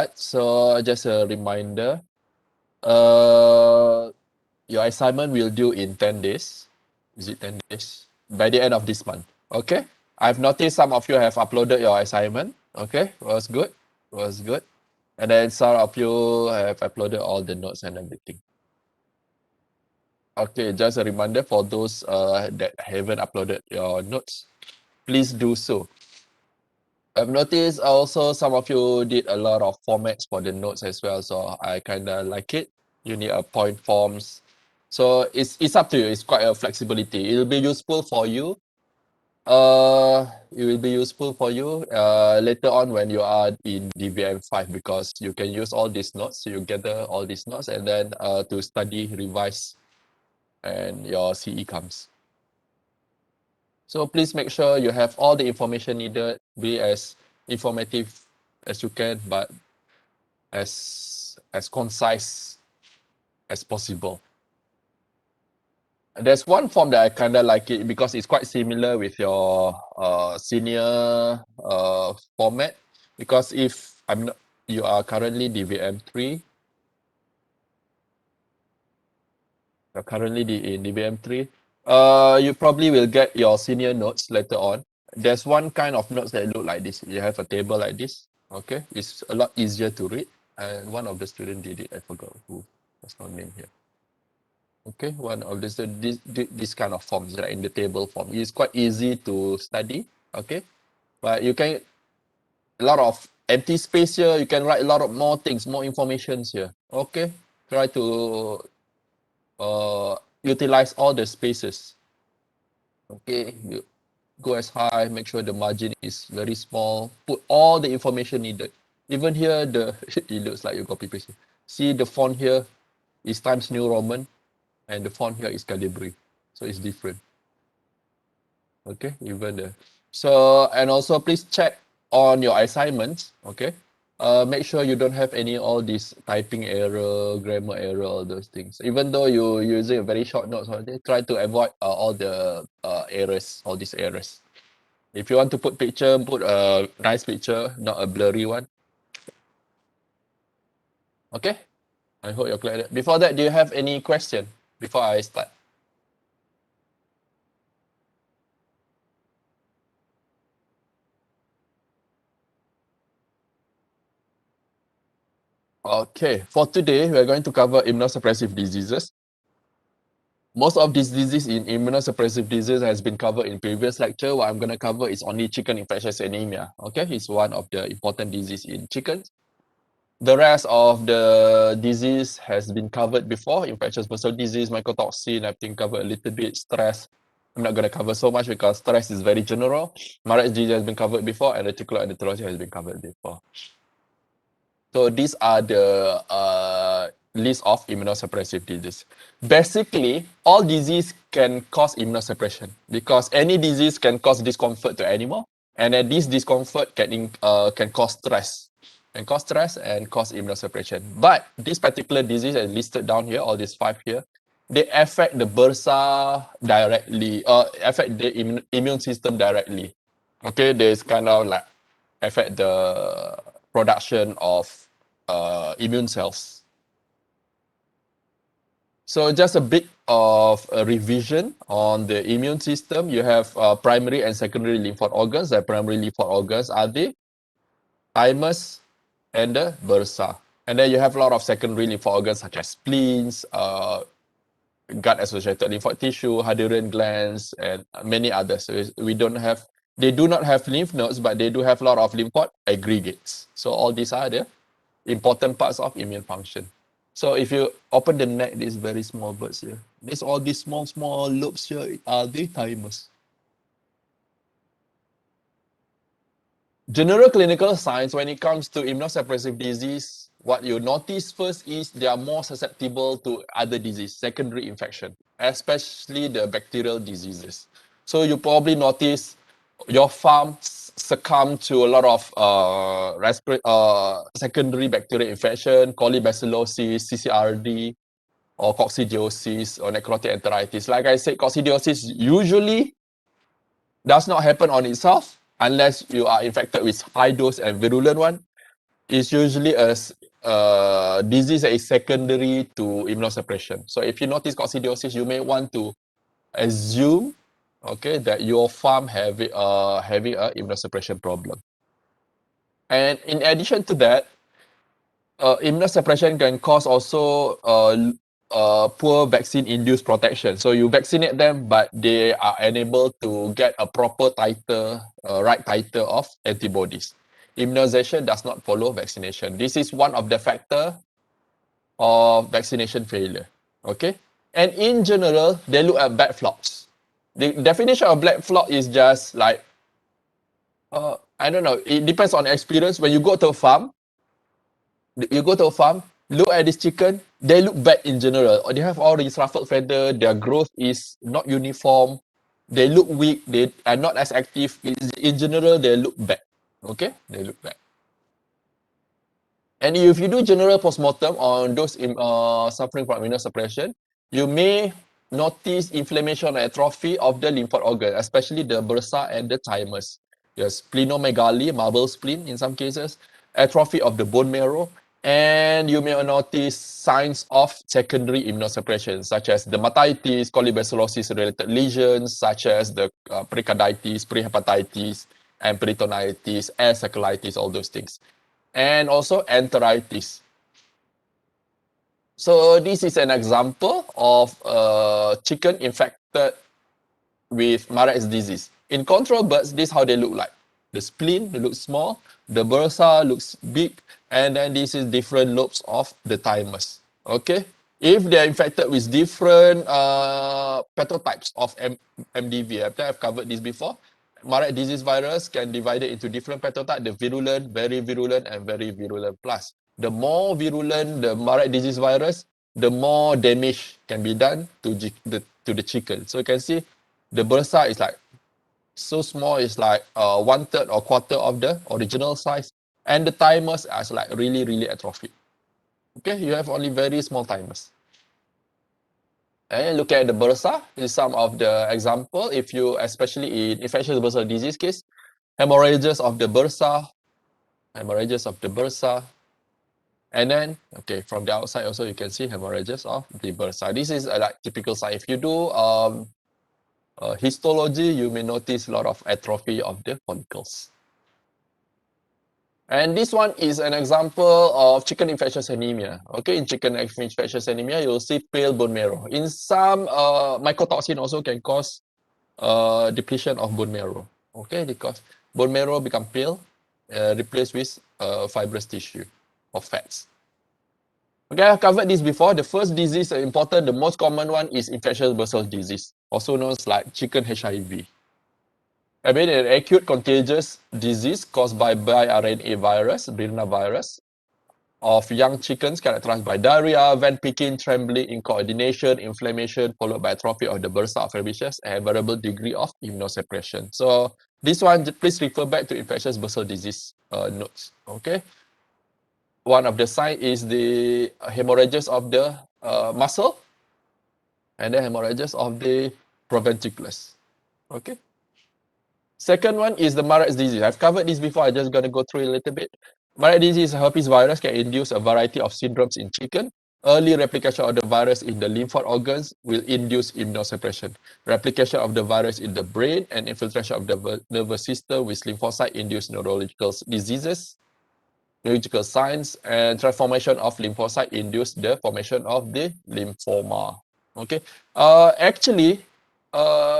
start. So just a reminder, your assignment will due in 10 days. Is it 10 days? By the end of this month. Okay. I've noticed some of you have uploaded your assignment. Okay. Was good. Was good. And then some of you have uploaded all the notes and everything. Okay. Just a reminder for those that haven't uploaded your notes, please do so. I've noticed also some of you did a lot of formats for the notes as well, so I kind of like it. You need a point forms, so it's up to you. It's quite a flexibility. It will be useful for you. It will be useful for you later on when you are in DVM5, because you can use all these notes. You gather all these notes and then to study, revise, and your CE comes. So please make sure you have all the information needed. Be as informative as you can, but as concise as possible. There's one form that I kind of like it because it's quite similar with your senior format. Because if you are currently DVM3, you're currently in DVM3, you probably will get your senior notes later on. There's one kind of notes that look like this. You have a table like this. Okay, it's a lot easier to read. And one of the students did it. I forgot who. There's no name here. Okay, one of this kind of forms, like in the table form. It's quite easy to study. Okay, but you can a lot of empty space here. You can write a lot of more things, more informations here. Okay, try to utilize all the spaces. Okay, you go as high, make sure the margin is very small, put all the information needed. Even here, it looks like you copy paste. See the font here is Times New Roman, and the font here is Calibri, so it's different. Okay, even the so, and also please check on your assignments. Okay, make sure you don't have any all these typing error, grammar error, all those things. Even though you're using a very short notes, try to avoid all the errors, all these errors. If you want to put picture, put a nice picture, not a blurry one. Okay, I hope you're clear. Before that, do you have any question before I start? Okay, for today, we're going to cover immunosuppressive diseases. Most of these diseases in immunosuppressive disease has been covered in previous lecture. What I'm going to cover is only chicken infectious anemia. Okay, it's one of the important disease in chickens. The rest of the disease has been covered before. Infectious bursal disease, mycotoxin, I've been covered a little bit. Stress, I'm not going to cover so much because stress is very general. Marek's disease has been covered before, and reticular endometriosis has been covered before. So these are the list of immunosuppressive disease. Basically, all disease can cause immunosuppression because any disease can cause discomfort to animal, and then this discomfort can cause stress, and cause immunosuppression. But this particular disease is listed down here, all these 5 here, they affect the bursa directly, affect the immune system directly. Okay, there's kind of like affect the production of immune cells. So just a bit of a revision on the immune system. You have primary and secondary lymphoid organs. The primary lymphoid organs are the thymus and the bursa. And then you have a lot of secondary lymphoid organs such as spleens, gut-associated lymphoid tissue, Hadarian glands, and many others. So they do not have lymph nodes, but they do have a lot of lymphoid aggregates. So all these are the important parts of immune function. So if you open the neck, these very small birds here. There's all these small lobes here are the thymus. General clinical signs when it comes to immunosuppressive disease, what you notice first is they are more susceptible to other disease, secondary infection, especially the bacterial diseases. So you probably notice your farm succumb to a lot of secondary bacterial infection, colibacillosis, CCRD, or coccidiosis, or necrotic enteritis. Like I said, coccidiosis usually does not happen on itself unless you are infected with high dose and virulent one. is usually a disease that is secondary to immunosuppression. So if you notice coccidiosis, you may want to assume, okay, that your farm having a immunosuppression problem. And in addition to that, immunosuppression can cause also poor vaccine-induced protection. So you vaccinate them, but they are unable to get a proper titer, right titer of antibodies. Immunization does not follow vaccination. This is one of the factors of vaccination failure. Okay, and in general, they look at bad flocks. The definition of black flock is just like, I don't know. It depends on experience. When you go to a farm, look at this chicken, they look bad in general. Or they have all these ruffled feather, their growth is not uniform, they look weak, they are not as active. In general, they look bad. Okay? They look bad. And if you do general postmortem on those suffering from immunosuppression, you may notice inflammation or atrophy of the lymphoid organ, especially the bursa and the thymus. Yes, splenomegaly, marble spleen in some cases, atrophy of the bone marrow, and you may notice signs of secondary immunosuppression, such as dermatitis, colibacillosis-related lesions, such as the pericarditis, prehepatitis, and peritonitis, asacolitis, all those things. And also enteritis. So this is an example of a chicken infected with Marek's disease. In control birds, this is how they look like. The spleen looks small, the bursa looks big, and then this is different lobes of the thymus. Okay? If they're infected with different pathotypes of MDV, I've covered this before. Marek disease virus can divide it into different pathotypes, the virulent, very virulent, and very virulent plus. The more virulent the Marek disease virus, the more damage can be done to the chicken. So you can see the bursa is like so small, it's like 1/3 or quarter of the original size, and the thymus is like really atrophied. Okay, you have only very small thymus. And look at the bursa. This is some of the example. If you, especially in infectious bursal disease case, hemorrhages of the bursa, and then, okay, from the outside also you can see hemorrhages of the bursa. This is like typical sign. If you do histology, you may notice a lot of atrophy of the follicles. And this one is an example of chicken infectious anemia. Okay, in chicken infectious anemia, you'll see pale bone marrow. In some, mycotoxin also can cause depletion of bone marrow. Okay, because bone marrow become pale, replaced with fibrous tissue or fats. Okay, I've covered this before. The first disease, important, the most common one is infectious bursal disease, also known as like chicken HIV. I mean, an acute contagious disease caused by RNA virus, virus, of young chickens characterized by diarrhea, vent picking, trembling, incoordination, inflammation, followed by atrophy of the bursa of herbaceous, and variable degree of immunosuppression. So this one, please refer back to infectious bursal disease notes. Okay. One of the signs is the hemorrhages of the muscle, and the hemorrhages of the proventriculus. Okay. Second one is the Marek's disease. I've covered this before. I'm just going to go through it a little bit. Marek's disease, herpes virus, can induce a variety of syndromes in chicken. Early replication of the virus in the lymphoid organs will induce immunosuppression. Replication of the virus in the brain and infiltration of the nervous system with lymphocyte-induced neurological diseases, neurological signs, and transformation of lymphocyte induce the formation of the lymphoma. Okay. Actually,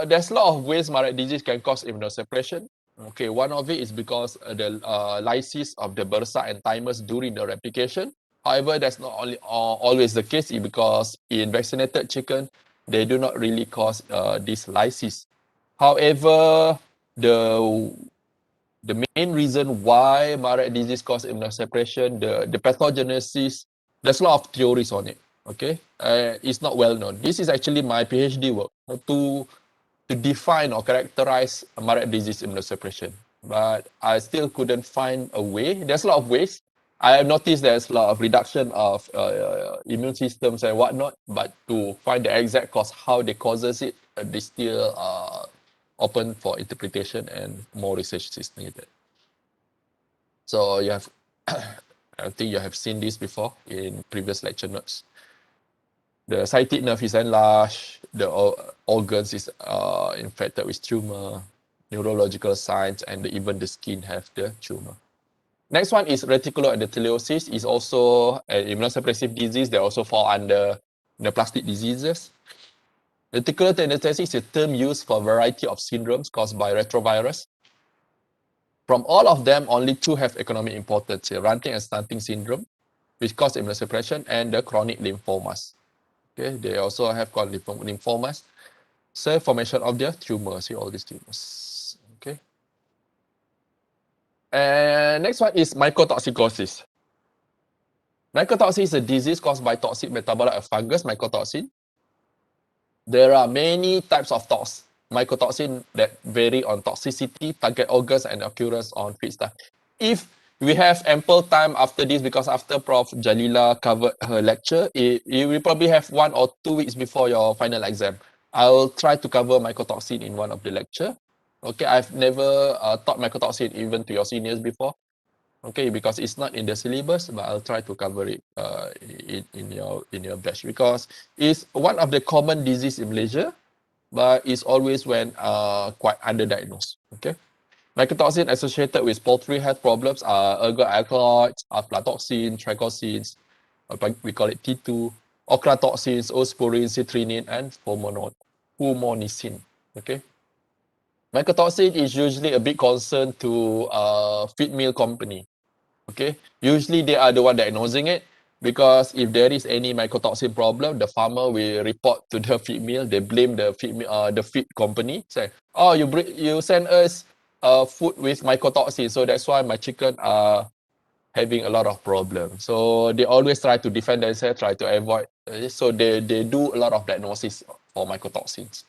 there's a lot of ways Marek disease can cause immunosuppression. Okay, one of it is because the lysis of the bursa and thymus during the replication. However, that's not only always the case because in vaccinated chicken, they do not really cause this lysis. However, the main reason why Marek disease causes immunosuppression, the pathogenesis, there's a lot of theories on it. Okay, it's not well known. This is actually my PhD work to define or characterize Marek disease immunosuppression, but I still couldn't find a way. There's a lot of ways. I have noticed there's a lot of reduction of immune systems and whatnot, but to find the exact cause, how they causes it, they still open for interpretation and more research is needed. So you have I think you have seen this before in previous lecture notes. The sciatic nerve is enlarged, the organs is infected with tumor, neurological signs, and even the skin have the tumor. Next one is reticuloendotheliosis, is also an immunosuppressive disease. They also fall under the plastic diseases. Reticuloendotheliosis is a term used for a variety of syndromes caused by retrovirus. From all of them, only two have economic importance: ranting and stunting syndrome, which cause immunosuppression, and the chronic lymphomas. Okay, they also have called lymphomas. So formation of the tumors, see all these tumors. Okay. And next one is mycotoxicosis. Mycotoxin is a disease caused by toxic metabolite of fungus, mycotoxin. There are many types of mycotoxin that vary on toxicity, target organs, and occurrence on feedstuff. If we have ample time after this, because after Prof. Jalila covered her lecture, you will probably have 1 or 2 weeks before your final exam. I'll try to cover mycotoxin in one of the lecture. Okay, I've never taught mycotoxin even to your seniors before. Okay, because it's not in the syllabus, but I'll try to cover it in your batch, because it's one of the common disease in Malaysia, but it's always when quite underdiagnosed. Okay, mycotoxin associated with poultry health problems are ergot alkaloids, aflatoxin, tricosins, we call it T2, ochratoxins, osporin, citrinin, and fumonicin. Okay. Mycotoxin is usually a big concern to feed mill company. Okay, usually they are the one diagnosing it, because if there is any mycotoxin problem, the farmer will report to the feed mill. They blame the feed company. Say, oh, you send us food with mycotoxin, so that's why my chicken are having a lot of problems. So they always try to defend themselves, try to avoid. So they do a lot of diagnosis for mycotoxins.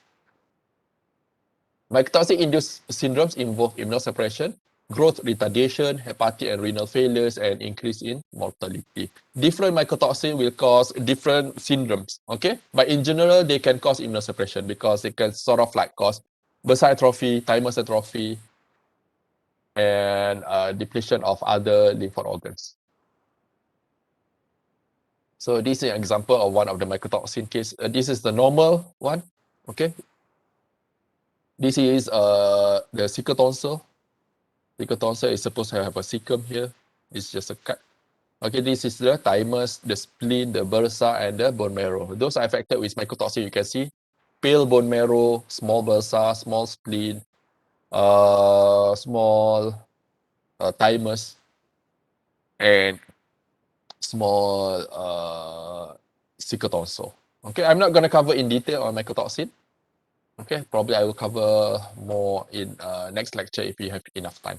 Mycotoxin-induced syndromes involve immunosuppression, growth retardation, hepatic and renal failures, and increase in mortality. Different mycotoxin will cause different syndromes, okay? But in general, they can cause immunosuppression because they can sort of like cause bursa atrophy, thymus atrophy, and depletion of other lymph organs. So this is an example of one of the mycotoxin case. This is the normal one, okay? This is the cecal tonsil. Cecal tonsil is supposed to have a cecum here. It's just a cut. Okay, this is the thymus, the spleen, the bursa, and the bone marrow. Those are affected with mycotoxin. You can see pale bone marrow, small bursa, small spleen, small thymus, and small cecal tonsil. Okay, I'm not going to cover in detail on mycotoxin. Okay, probably I will cover more in next lecture if we have enough time.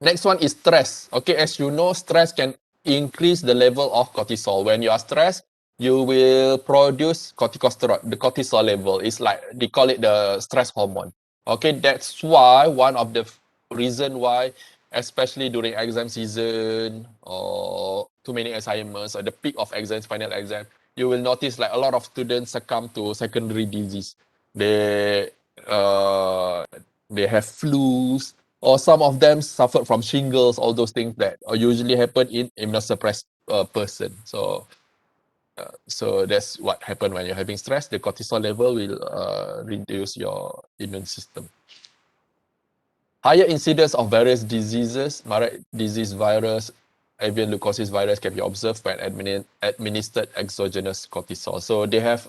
Next one is stress. Okay, as you know, stress can increase the level of cortisol. When you are stressed, you will produce corticosteroid. The cortisol level is like, they call it the stress hormone. Okay, that's why one of the reason why, especially during exam season or too many assignments or the peak of exams, final exam, you will notice like a lot of students succumb to secondary disease. They have flus, or some of them suffered from shingles, all those things that usually happen in immunosuppressed person. So that's what happens when you're having stress. The cortisol level will reduce your immune system. Higher incidence of various diseases, Marek disease virus, avian leukosis virus can be observed when administered exogenous cortisol. So they have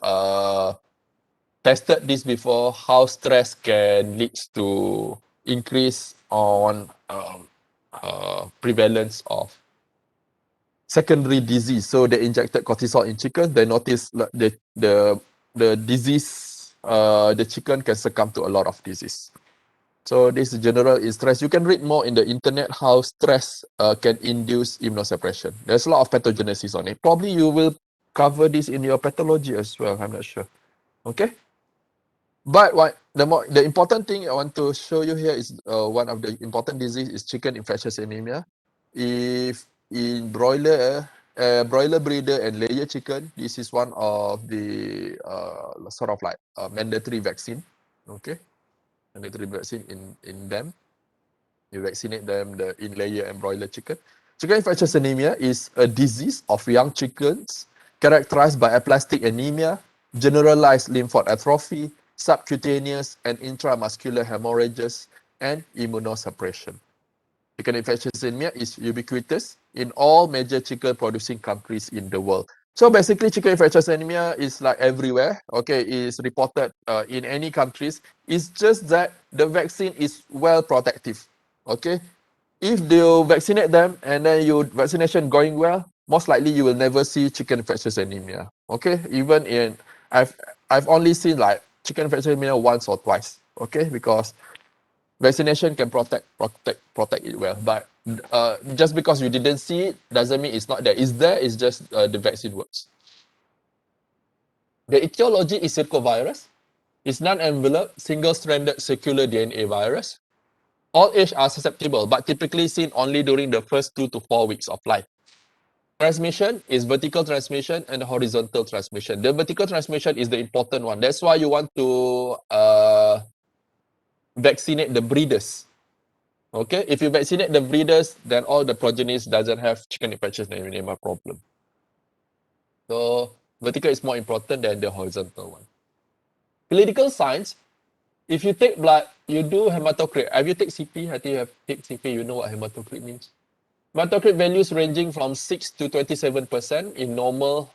tested this before, how stress can lead to increase on prevalence of secondary disease. So they injected cortisol in chickens. They noticed the disease, the chicken can succumb to a lot of disease. So this general is stress. You can read more in the internet how stress can induce immunosuppression. There's a lot of pathogenesis on it. Probably you will cover this in your pathology as well. I'm not sure. Okay. But the important thing I want to show you here is one of the important disease is chicken infectious anemia. If in broiler breeder and layer chicken, this is one of the sort of like mandatory vaccine. Okay, mandatory vaccine in them. You vaccinate them, the in-layer and broiler chicken. Chicken infectious anemia is a disease of young chickens characterized by aplastic anemia, generalized lymphoid atrophy, subcutaneous and intramuscular hemorrhages, and immunosuppression. Chicken infectious anemia is ubiquitous in all major chicken producing countries in the world. So basically, chicken infectious anemia is like everywhere. Okay, is reported in any countries. It's just that the vaccine is well protective. Okay, if you vaccinate them and then your vaccination going well, most likely you will never see chicken infectious anemia. Okay, even in I've I've only seen like chicken infectious anemia once or twice. Okay, because vaccination can protect it well, but just because you didn't see it doesn't mean it's not there. It's there. It's just the vaccine works. The etiology is circovirus. It's non-enveloped, single-stranded circular DNA virus. All age are susceptible, but typically seen only during the first 2 to 4 weeks of life. Transmission is vertical transmission and horizontal transmission. The vertical transmission is the important one. That's why you want to vaccinate the breeders. Okay, if you vaccinate the breeders, then all the progenies doesn't have chicken infectious anemia problem. So vertical is more important than the horizontal one. Clinical signs, if you take blood, you do hematocrit. Have you take CP? I think you have take CP, you know what hematocrit means. Hematocrit values ranging from 6 to 27% in normal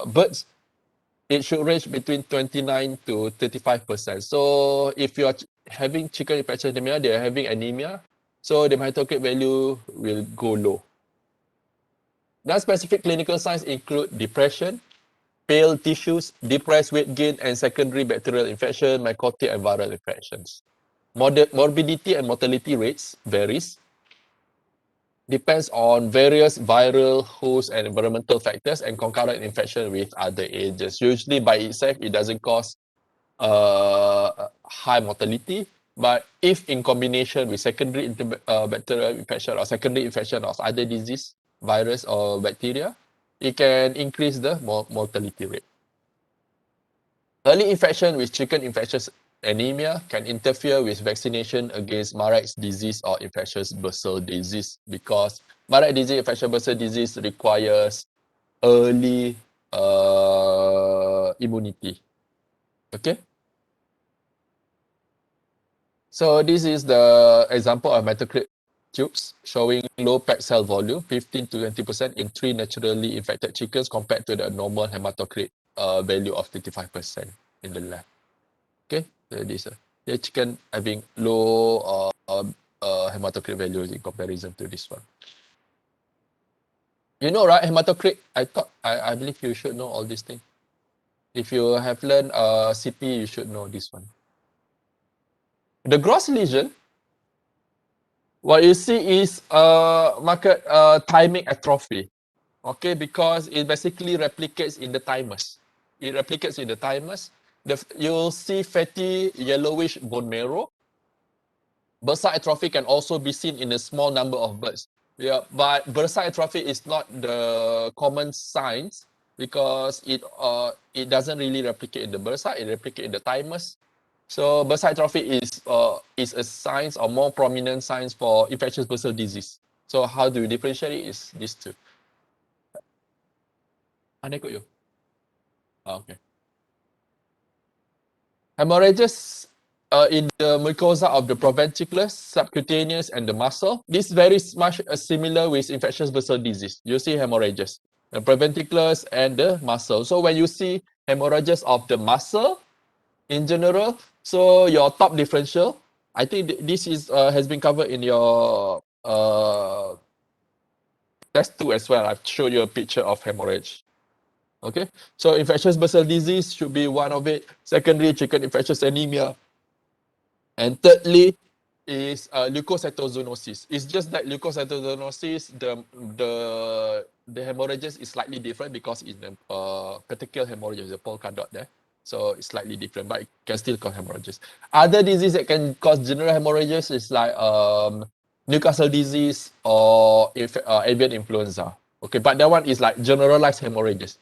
birds. It should range between 29 to 35%. So if you are having chicken infectious anemia, they are having anemia, so the hematocrit value will go low. Non-specific clinical signs include depression, pale tissues, depressed weight gain, and secondary bacterial infection, mycotic and viral infections. Morbidity and mortality rates varies. Depends on various viral, host, and environmental factors and concurrent infection with other agents. Usually by itself, it doesn't cause high mortality, but if in combination with secondary bacterial infection or secondary infection of other disease, virus or bacteria, it can increase the mortality rate. Early infection with chicken infectious anemia can interfere with vaccination against Marek's disease or infectious bursal disease, because Marek disease, infectious bursal disease requires early immunity. Okay. So this is the example of hematocrit tubes showing low packed cell volume, 15 to 20% in 3 naturally infected chickens compared to the normal hematocrit value of 35% in the lab. Okay, so this the chicken having low hematocrit values in comparison to this one. You know, right? Hematocrit, I believe you should know all these things. If you have learned CP, you should know this one. The gross lesion, what you see is market thymic atrophy. Okay, because it basically replicates in the thymus. It replicates in the thymus. You'll see fatty yellowish bone marrow. Bursal atrophy can also be seen in a small number of birds. Yeah, but bursal atrophy is not the common signs because it doesn't really replicate in the bursa, it replicates in the thymus. So bursal atrophy is a signs or more prominent signs for infectious bursal disease. So how do you differentiate it is these two. Mana ikut you? Okay. Hemorrhages in the mucosa of the proventriculus, subcutaneous, and the muscle. This very much similar with infectious bursal disease. You see hemorrhages, the proventriculus and the muscle. So when you see hemorrhages of the muscle, in general, so your top differential, I think this is has been covered in your test 2 as well. I've showed you a picture of hemorrhage. Okay, so infectious bursal disease should be one of it. Secondary, chicken infectious anemia. And thirdly is leukocytozoonosis. It's just that leukocytozoonosis, the hemorrhages is slightly different because in the particular hemorrhages, the polka dot there. So it's slightly different, but it can still cause hemorrhages. Other diseases that can cause general hemorrhages is like Newcastle disease or avian influenza. Okay, but that one is like generalized hemorrhages.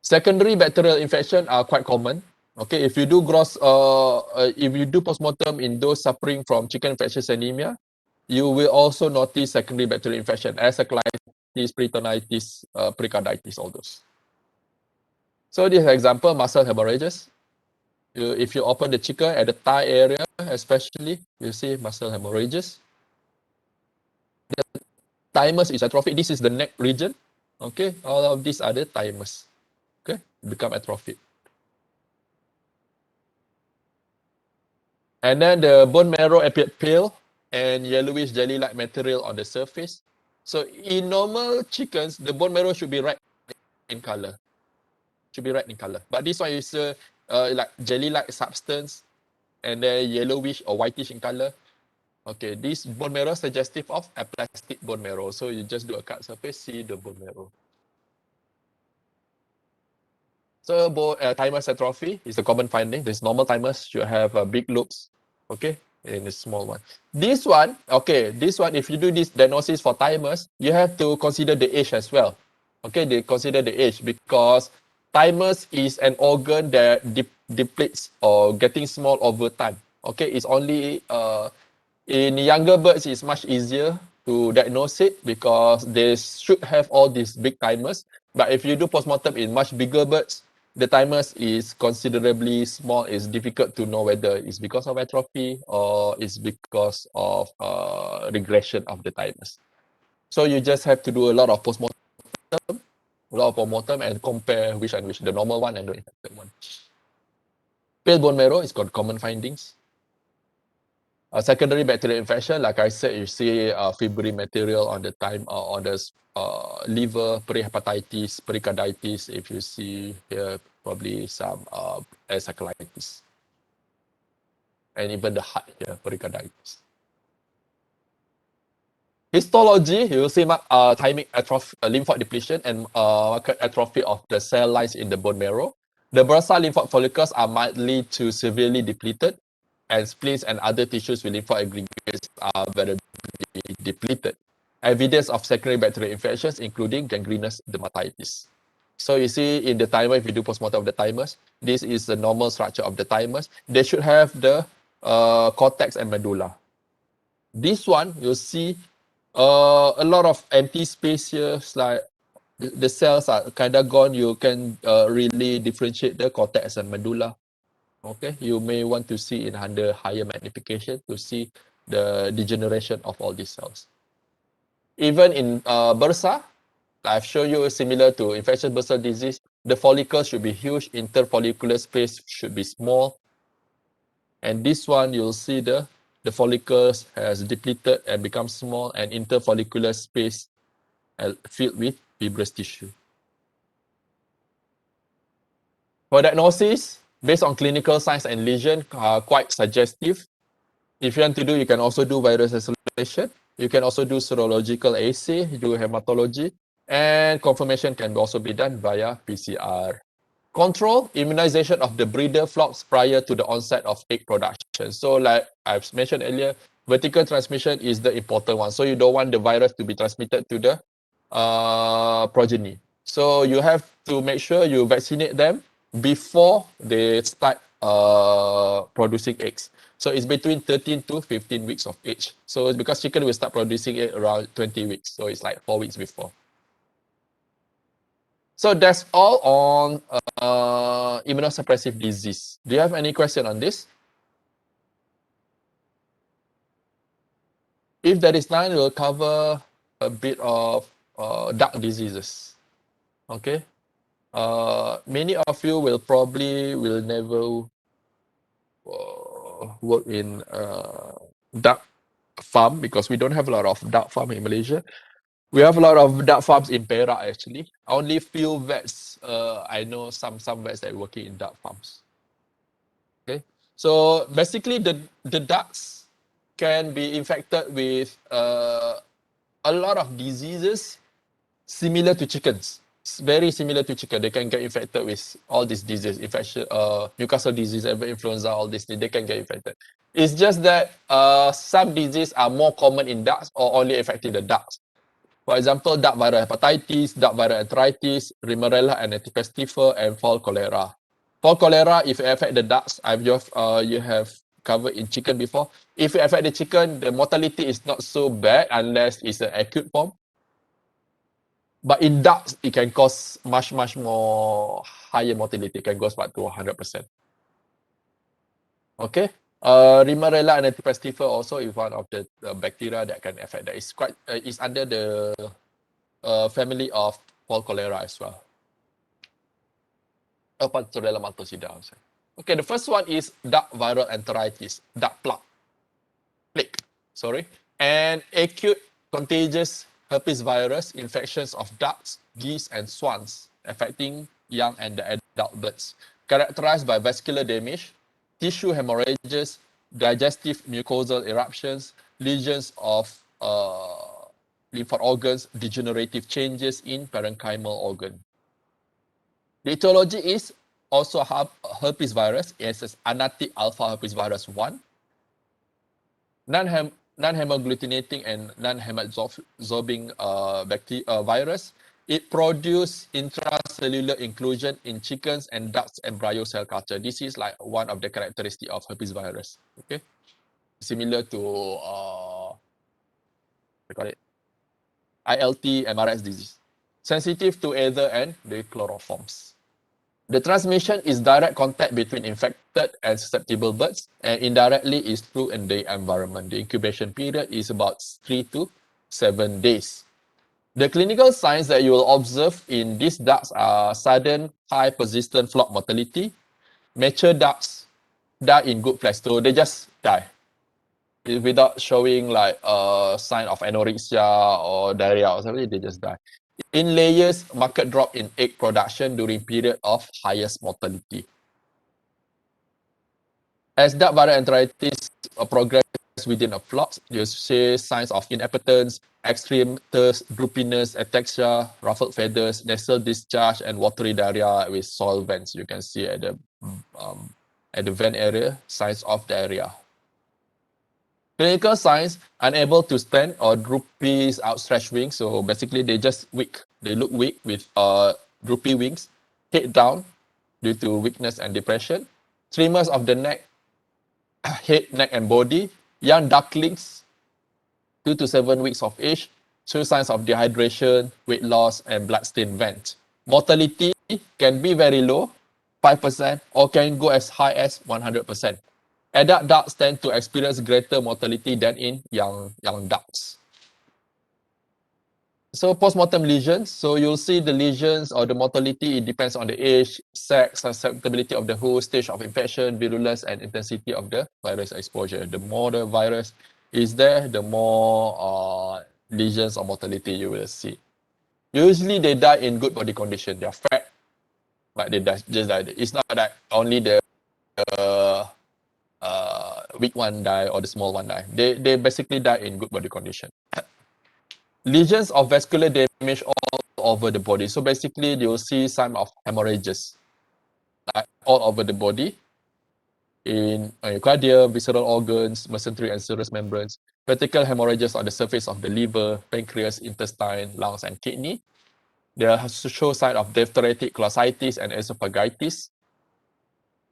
Secondary bacterial infection are quite common. Okay, if you do postmortem in those suffering from chicken infectious anemia, you will also notice secondary bacterial infection, encephalitis, peritonitis, pericarditis, all those. So this example, muscle hemorrhages. If you open the chicken at the thigh area, especially, you see muscle hemorrhages. The thymus is atrophic. This is the neck region. Okay, all of these are the thymus. Okay, become atrophic. And then the bone marrow appeared pale and yellowish jelly-like material on the surface. So in normal chickens, the bone marrow should be red in color. But this one is like jelly-like substance and then yellowish or whitish in color. Okay, this bone marrow suggestive of aplastic bone marrow. So you just do a cut surface, see the bone marrow. So thymus atrophy is a common finding. This normal thymus should have big lobes, okay, and a small one. This one, if you do this diagnosis for thymus, you have to consider the age as well. Okay, they consider the age because thymus is an organ that depletes or getting small over time. Okay, it's only in younger birds, it's much easier to diagnose it because they should have all these big thymus. But if you do postmortem in much bigger birds, the thymus is considerably small. It's difficult to know whether it's because of atrophy or it's because of regression of the thymus. So you just have to do a lot of postmortem, and compare which and which, the normal one and the infected one. Pale bone marrow is called common findings. Secondary bacterial infection, like I said, you see fibrin material on the liver, prehepatitis, pericarditis. If you see here, probably some encephalitis, and even the heart here, pericarditis. Histology, you will see thymic atrophy, lymphoid depletion, and marked atrophy of the cell lines in the bone marrow. The bursa lymphoid follicles are mildly to severely depleted, and spleens and other tissues with lymphoid aggregates are very depleted. Evidence of secondary bacterial infections, including gangrenous dermatitis. So you see in the thymus, if you do postmortem of the thymus, this is the normal structure of the thymus. They should have the cortex and medulla. This one, you'll see a lot of empty space here, like the cells are kind of gone. You can really differentiate the cortex and medulla. Okay, you may want to see in under higher magnification to see the degeneration of all these cells. Even in bursa, I've shown you similar to infectious bursal disease, the follicles should be huge, interfollicular space should be small. And this one, you'll see the follicles has depleted and become small, and interfollicular space filled with fibrous tissue. For diagnosis, based on clinical signs and lesion, quite suggestive. If you want to do, you can also do virus isolation. You can also do serological assay, do hematology, and confirmation can also be done via PCR. Control immunization of the breeder flocks prior to the onset of egg production. So like I've mentioned earlier, vertical transmission is the important one. So you don't want the virus to be transmitted to the progeny. So you have to make sure you vaccinate them before they start producing eggs. So it's between 13 to 15 weeks of age. So it's because chicken will start producing it around 20 weeks. So it's like 4 weeks before. So that's all on immunosuppressive disease. Do you have any question on this? If there is none, we'll cover a bit of duck diseases. Okay. Many of you will never work in duck farm because we don't have a lot of duck farm in Malaysia. We have a lot of duck farms in Perak actually. Only few vets. I know some vets that are working in duck farms. Okay, so basically the ducks can be infected with a lot of diseases similar to chickens. It's very similar to chicken. They can get infected with all these diseases, infection, Newcastle disease, avian influenza, all these things. They can get infected. It's just that some diseases are more common in ducks or only affecting the ducks. For example, duck viral hepatitis, duck viral enteritis, Rimarella and Antipas fever, and fall cholera. For cholera, if it affect the ducks, you have covered in chicken before. If it affect the chicken, the mortality is not so bad unless it's an acute form. But in ducks, it can cause much more higher mortality. It can go up to 100%. Okay. Rimarella and Antipest fever also is one of the bacteria that can affect that. It's under the family of fall cholera as well. Pasteurella maltosida. Okay, the first one is duck viral enteritis, duck plague, and acute contagious herpes virus infections of ducks, geese, and swans affecting young and the adult birds, characterized by vascular damage, tissue hemorrhages, digestive mucosal eruptions, lesions of lymphatic organs, degenerative changes in parenchymal organ. The etiology is also herpes virus, as anatic alpha herpes virus 1, non-hemagglutinating and non-hemadsorbing virus. It produces intracellular inclusion in chickens and ducks embryo cell culture. This is like one of the characteristics of herpes virus. Okay, similar to we call it ILT MRS disease. Sensitive to either and the chloroforms. The transmission is direct contact between infected and susceptible birds, and indirectly is through in the environment. The incubation period is about 3 to 7 days. The clinical signs that you will observe in these ducks are sudden high persistent flock mortality. Mature ducks die in good flesh, so they just die without showing like a sign of anorexia or diarrhea or something. They just die. In layers, market drop in egg production during period of highest mortality. As duck viral enteritis progress within a flock, you see signs of inappetence, extreme thirst, droopiness, ataxia, ruffled feathers, nasal discharge, and watery diarrhea with soil vents. You can see at the vent area, signs of diarrhea. Clinical signs, unable to stand or droopy outstretched wings. So basically they just weak. They look weak with droopy wings, head down due to weakness and depression, tremors of the neck, head, neck, and body. Young ducklings, 2 to 7 weeks of age, show signs of dehydration, weight loss, and blood-stained vent. Mortality can be very low, 5%, or can go as high as 100%. Adult ducks tend to experience greater mortality than in young ducks. So postmortem lesions, so you'll see the lesions or the mortality, it depends on the age, sex, susceptibility of the host, stage of infection, virulence, and intensity of the virus exposure. The more the virus is there, the more lesions or mortality you will see. Usually they die in good body condition. They're fat, but they just die. It's not that only the weak one die or the small one die. They basically die in good body condition. Lesions of vascular damage all over the body. So basically, you'll see some of hemorrhages like all over the body in myocardia, visceral organs, mesentery and serous membranes, vertical hemorrhages on the surface of the liver, pancreas, intestine, lungs, and kidney. They show sign of diphtheretic glossitis and esophagitis.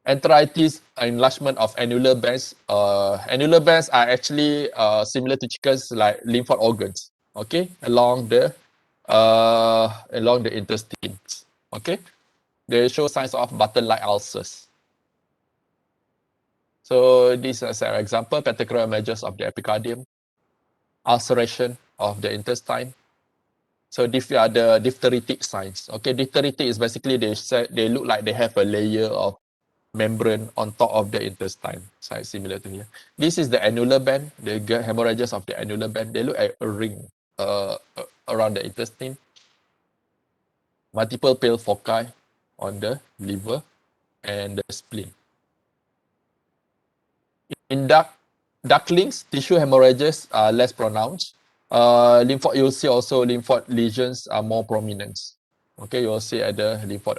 Enteritis, enlargement of annular bands. Annular bands are actually similar to chickens like lymphatic organs. Okay, along the intestines. Okay, they show signs of button-like ulcers. So this is an example: petechial measures of the epicardium, ulceration of the intestine. So these are the diphtheritic signs. Okay, diphtheritic is basically they look like they have a layer of membrane on top of the intestine. So it's similar to here. This is the annular band. The hemorrhages of the annular band. They look like a ring around the intestine. Multiple pale foci on the liver and the spleen. In ducklings, tissue hemorrhages are less pronounced. You'll see also lymphoid lesions are more prominent. Okay, you'll see at the lymphoid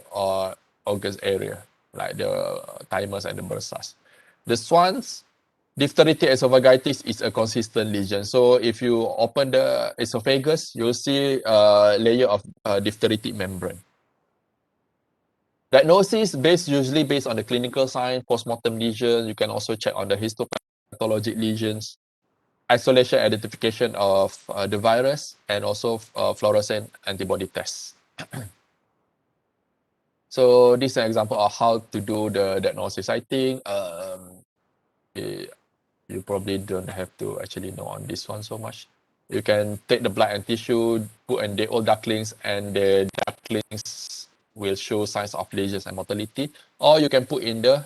organs area, like the thymus and the bursas. The swans, diphtheritic esophagitis is a consistent lesion. So if you open the esophagus, you'll see a layer of diphtheritic membrane. Diagnosis usually based on the clinical sign, postmortem lesions. You can also check on the histopathologic lesions, isolation identification of the virus, and also fluorescent antibody tests. So this is an example of how to do the diagnosis. I think you probably don't have to actually know on this one so much. You can take the blood and tissue, put in the old ducklings, and the ducklings will show signs of lesions and mortality. Or you can put in the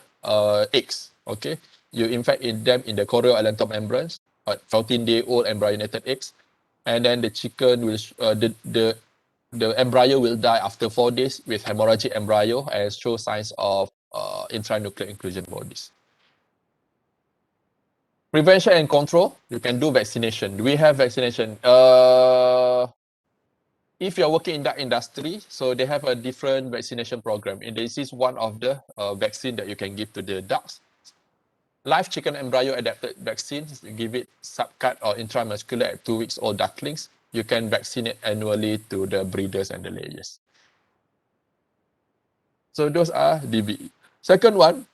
eggs. Okay, you infect in them in the chorioallantom membranes, 14-day-old embryonated eggs, and then the chicken will the embryo will die after 4 days with hemorrhagic embryo and show signs of intranuclear inclusion bodies. Prevention and control, you can do vaccination. We have vaccination. If you're working in that industry, so they have a different vaccination program. And this is one of the vaccine that you can give to the ducks. Live chicken embryo adapted vaccines, you give it subcut or intramuscular at 2 weeks old ducklings. You can vaccinate annually to the breeders and the layers. So those are DVE. Second one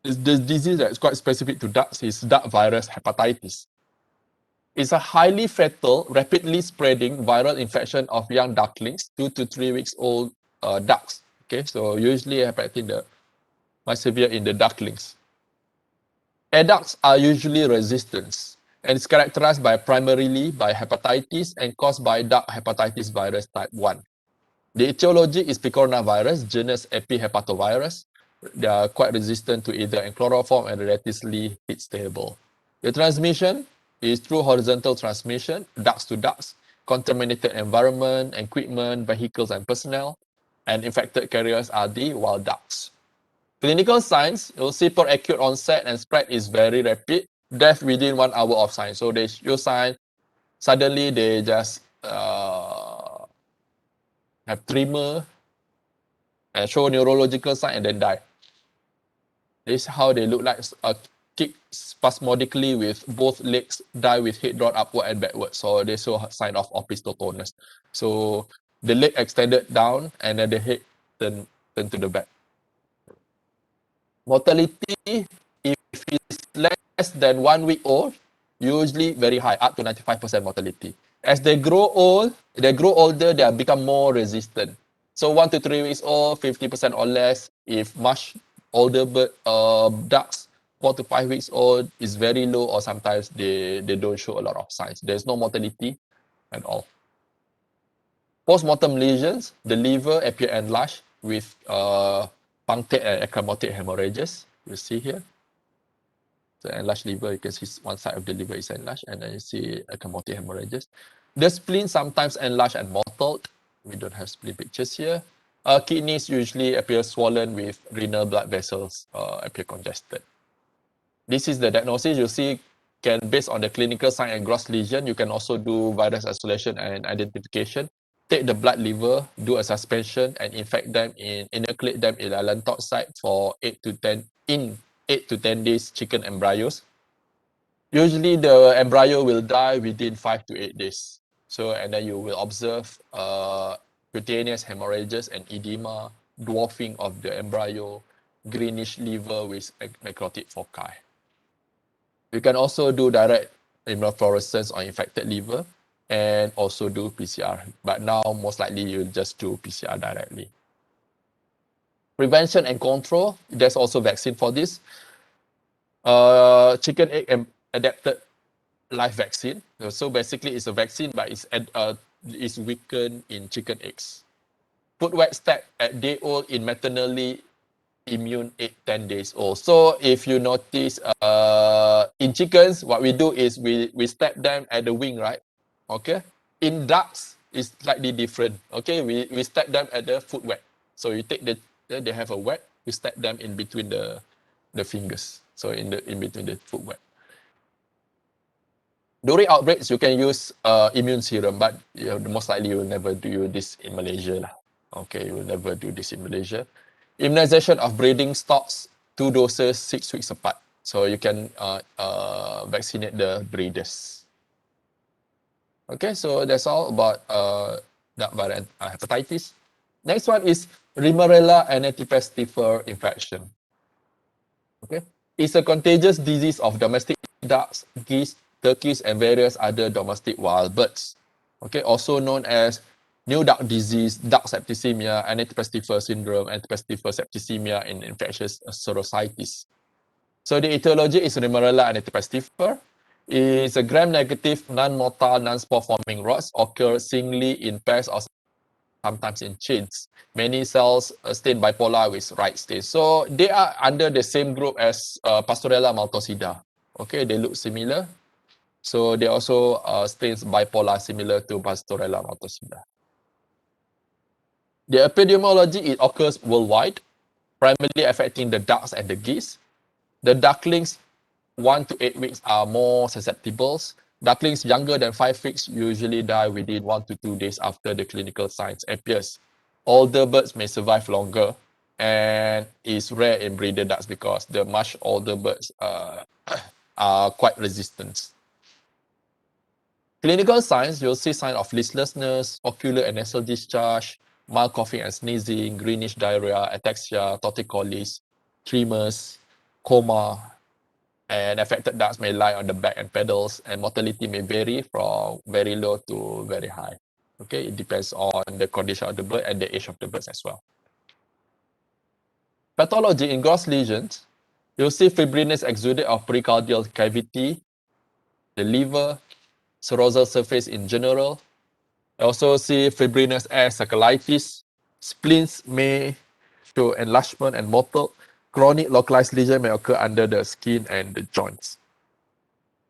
is the disease that's quite specific to ducks is duck virus hepatitis. It's a highly fatal, rapidly spreading viral infection of young ducklings, 2 to 3 weeks old ducks. Okay, so usually affecting the more severe in the ducklings. Adults are usually resistant, and it's characterized by primarily by hepatitis and caused by duck hepatitis virus type 1. The etiology is picornavirus, genus Epihepatovirus. They are quite resistant to either chloroform and relatively heat stable. The transmission is through horizontal transmission, ducks to ducks, contaminated environment, equipment, vehicles, and personnel, and infected carriers are the wild ducks. Clinical signs, you'll see per acute onset and spread is very rapid, death within 1 hour of sign. So they show sign, suddenly they just have tremor and show neurological sign and then die. This is how they look like, kick spasmodically with both legs, die with head drawn upward and backward. So they show a sign of opistotonus. So the leg extended down and then the head turn to the back. Mortality, if it's less than 1 week old, usually very high, up to 95% mortality. As they grow older, they become more resistant. So 1 to 3 weeks old, 50% or less. If much older ducks, 4 to 5 weeks old, is very low, or sometimes they don't show a lot of signs. There's no mortality at all. Postmortem lesions, the liver appear enlarged with punctate and ecchymotic hemorrhages. You see here. The enlarged liver, you can see one side of the liver is enlarged, and then you see ecchymotic hemorrhages. The spleen sometimes enlarged and mottled. We don't have spleen pictures here. Kidneys usually appear swollen with renal blood vessels appear congested. This is the diagnosis. You see, based on the clinical sign and gross lesion, you can also do virus isolation and identification. Take the blood liver, do a suspension, and inoculate them in a Lantok site for 8 to 10 days chicken embryos. Usually the embryo will die within 5 to 8 days. So, and then you will observe cutaneous hemorrhages and edema, dwarfing of the embryo, greenish liver with necrotic foci. You can also do direct immunofluorescence on infected liver and also do PCR. But now, most likely, you'll just do PCR directly. Prevention and control, there's also vaccine for this. Chicken egg adapted live vaccine. So basically, it's a vaccine, but it's weakened in chicken eggs. Put wet step at day old in maternally immune 8-10 days old. So if you notice, in chickens, what we do is we step them at the wing, right? Okay. In ducks, it's slightly different. Okay, we step them at the foot wet. So you take they have a wet, you step them in between the fingers. So in between the foot wet. During outbreaks, you can use immune serum, but most likely you will never do this in Malaysia lah. Okay, you will never do this in Malaysia. Immunization of breeding stocks, 2 doses, 6 weeks apart. So you can vaccinate the breeders. Okay, so that's all about duck viral hepatitis. Next one is Rimarella anatipestifer infection. Okay, it's a contagious disease of domestic ducks, geese, turkeys, and various other domestic wild birds. Okay, also known as new duck disease, duck septicemia, anatipestifer syndrome, anatipestifer septicemia, and infectious serositis. So the etiology is Rimarella anatipestifer. It's a gram-negative, non-motile, non-spore-forming rods occur singly in pairs or sometimes in chains. Many cells stain bipolar with right stain. So they are under the same group as Pastorella maltosida. Okay, they look similar. So they also stains bipolar similar to Pastorella maltosida. The epidemiology, it occurs worldwide, primarily affecting the ducks and the geese. The ducklings 1 to 8 weeks are more susceptible. Ducklings younger than 5 weeks usually die within 1 to 2 days after the clinical signs appears. Older birds may survive longer and is rare in breeder ducks because the much older birds are quite resistant. Clinical signs, you'll see signs of listlessness, ocular and nasal discharge, mild coughing and sneezing, greenish diarrhea, ataxia, torticollis, tremors, coma, and affected ducks may lie on the back and pedals, and mortality may vary from very low to very high. Okay, it depends on the condition of the bird and the age of the birds as well. Pathology in gross lesions, you'll see fibrinous exudate of pericardial cavity, the liver, serosal surface in general. You also see fibrinous asacchalitis. Spleens may show enlargement and mottled. Chronic localized lesion may occur under the skin and the joints.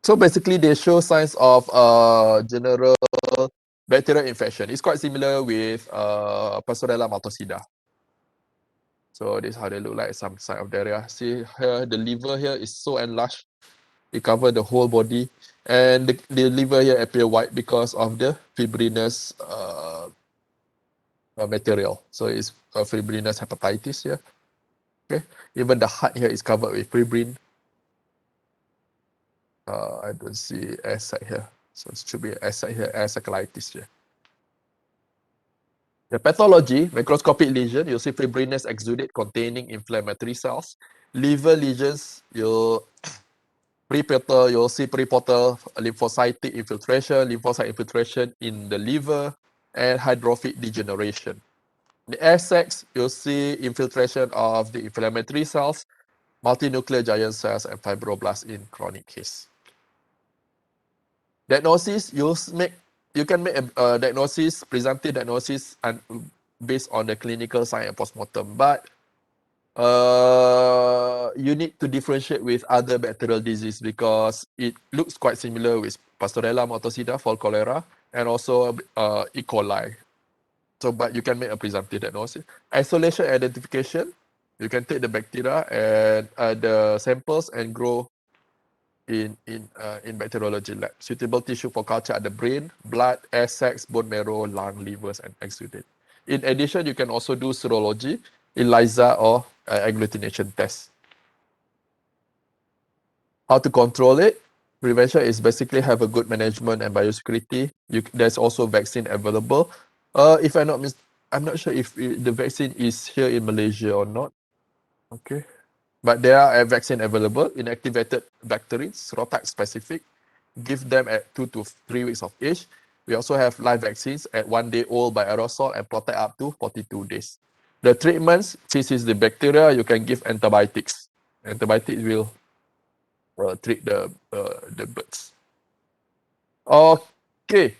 So basically, they show signs of general bacterial infection. It's quite similar with Pastorella maltosida. So this is how they look like, some sign of diarrhea. See here, the liver here is so enlarged. It covers the whole body. And the liver here appear white because of the fibrinous material. So it's fibrinous hepatitis here. Okay. Even the heart here is covered with fibrin. I don't see S site here. So it should be S site here, asacchalitis here. The pathology, macroscopic lesion, you'll see fibrinous exudate containing inflammatory cells. Liver lesions, you'll see periportal lymphocytic infiltration, lymphocyte infiltration in the liver, and hydrophic degeneration. The air sacs, you'll see infiltration of the inflammatory cells, multinuclear giant cells, and fibroblasts in chronic case. Diagnosis, you can make a diagnosis, presumptive diagnosis, and based on the clinical sign and postmortem, but you need to differentiate with other bacterial disease because it looks quite similar with Pastorella maltosida, fall cholera, and also E. coli. So, but you can make a presumptive diagnosis. Isolation identification, you can take the bacteria and the samples and grow in bacteriology lab. Suitable tissue for culture are the brain, blood, air sacs, bone marrow, lung, livers, and exudate. In addition, you can also do serology, ELISA, or agglutination test. How to control it? Prevention is basically have a good management and biosecurity. There's also vaccine available. If I'm not sure if the vaccine is here in Malaysia or not. Okay. But there are a vaccine available, inactivated bacteria, serotype specific. Give them at 2 to 3 weeks of age. We also have live vaccines at 1 day old by aerosol and protect up to 42 days. The treatments, since it's the bacteria, you can give antibiotics. Antibiotics will treat the birds. Okay.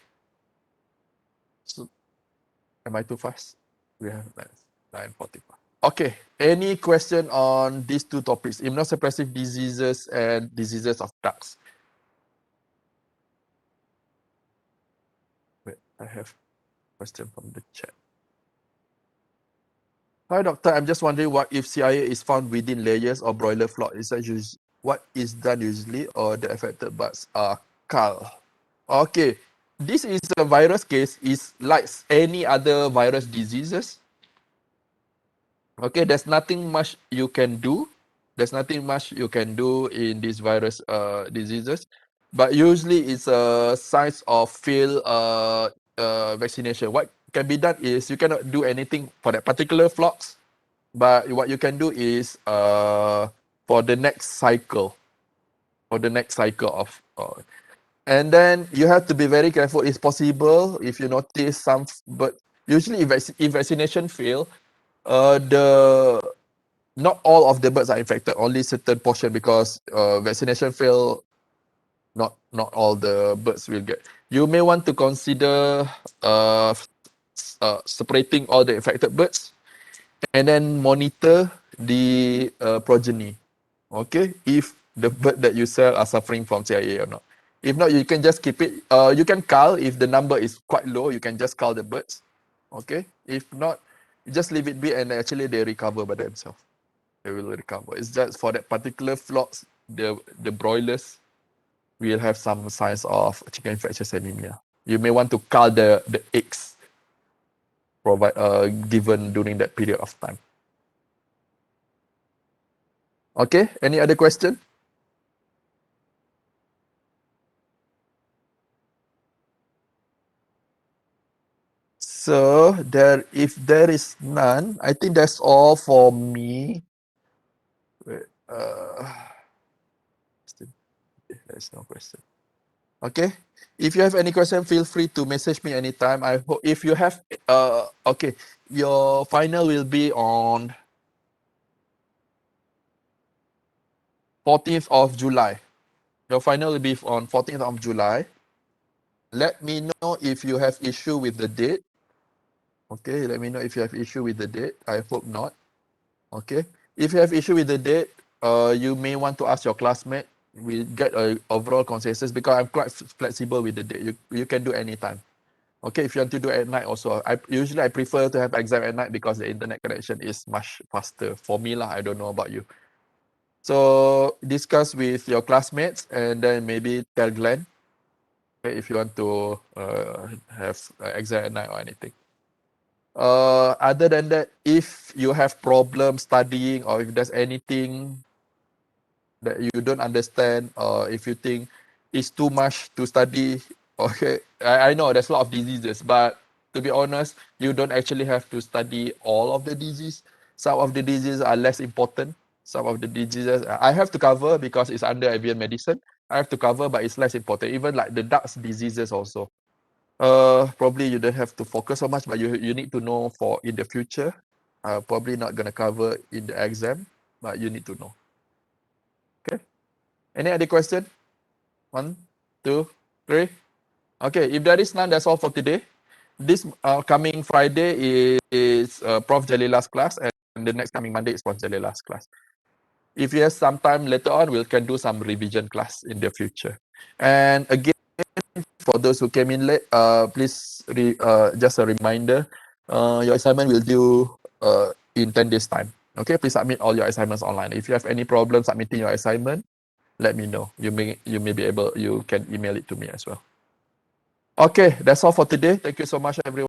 So, am I too fast? We have 9:45. Okay. Any question on these two topics, immunosuppressive diseases and diseases of ducks? Wait, I have a question from the chat. Hi, doctor. I'm just wondering what if CIA is found within layers or broiler flock? What is done usually, or the affected birds are culled? Okay. This is a virus case. Is like any other virus diseases. Okay, there's nothing much you can do. There's nothing much you can do in these virus diseases, but usually it's a signs of failed vaccination. What can be done is you cannot do anything for that particular flocks, but what you can do is for the next cycle, and then you have to be very careful. It's possible if you notice some, but usually if vaccination fail, the not all of the birds are infected, only certain portion, because vaccination fail, not all the birds will get. You may want to consider separating all the infected birds and then monitor the progeny. Okay, if the bird that you sell are suffering from CIA or not. If not, you can just keep it. You can cull if the number is quite low. You can just cull the birds. Okay. If not, you just leave it be, and actually they recover by themselves. They will recover. It's just for that particular flocks, the broilers will have some signs of chicken infectious anemia. You may want to cull the eggs given during that period of time. Okay. Any other question? So if there is none, I think that's all for me. Wait, there's no question. Okay. If you have any question, feel free to message me anytime. I hope if you have okay, your final will be on 14th of July. Your final will be on 14th of July. Let me know if you have issue with the date. Okay, let me know if you have issue with the date. I hope not. Okay. If you have issue with the date, you may want to ask your classmate. We get a overall consensus, because I'm quite flexible with the date. You can do anytime. Okay, if you want to do at night also. I prefer to have exam at night because the internet connection is much faster. For me lah, I don't know about you. So discuss with your classmates and then maybe tell Glenn, okay, if you want to have exam at night or anything. Other than that, if you have problems studying, or if there's anything that you don't understand, or if you think it's too much to study, okay, I know there's a lot of diseases, but to be honest, you don't actually have to study all of the disease. Some of the diseases are less important. Some of the diseases I have to cover because it's under avian medicine. I have to cover, but it's less important. Even like the ducks diseases also. Probably you don't have to focus so much, but you need to know for in the future. Probably not gonna cover in the exam, but you need to know. Okay. Any other question? 1, 2, 3. Okay. If there is none, that's all for today. This coming Friday is Prof. Jalila's class, and the next coming Monday is Prof. Jalila's class. If you have some time later on, we can do some revision class in the future. And again, for those who came in late, please just a reminder, your assignment will due in 10 days time. Okay, please submit all your assignments online. If you have any problem submitting your assignment, let me know. You may be able, you can email it to me as well. Okay, that's all for today. Thank you so much, everyone.